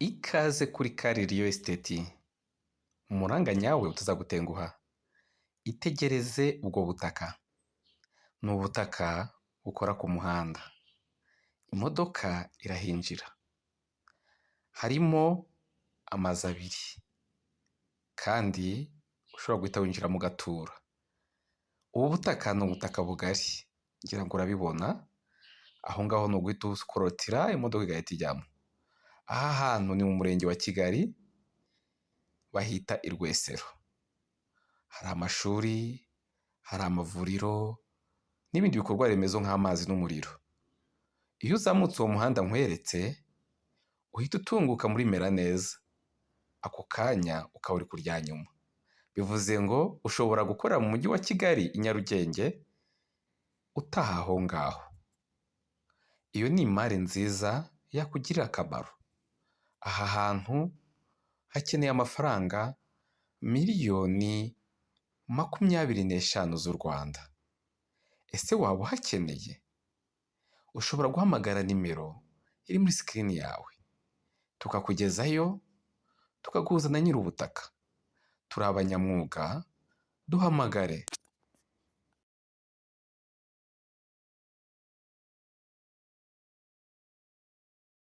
Ikaze kuri Kari Real Estate. Umuranga nyawe utazagutenguha. Itegereze ubwo butaka. Ni ubutaka bukora ku muhanda. Imodoka irahinjira. Harimo amazu abiri. Kandi ushobora guhita winjiramo ugatura. Ubu butaka ni ubutaka bugari. Ngira ngo urabibona. Aho ngaho ni uguhita ukorotira imodoka igahita ijyamo. Aha hantu ni mu murenge wa Kigali, bahita i Rwesero. Hari amashuri, hari amavuriro, n'ibindi bikorwa remezo nk'amazi n'umuriro. Iyo uzamutse uwo muhanda nkweretse, uhita utunguka muri Meraneza. Ako kanya ukaba uri kurya nyuma. Bivuze ngo ushobora gukorera mu mujyi wa Kigali i Nyarugenge, utaha aho ngaho. Iyo ni imari nziza yakugirira akamaro. Aha hantu hakeneye amafaranga miliyoni 25 z'u Rwanda. Ese waba uhakeneye? Ushobora guhamagara nimero iri muri sikirini yawe. Tukakugezayo, tukaguhuza na nyir'ubutaka. Turi abanyamwuga, duhamagare.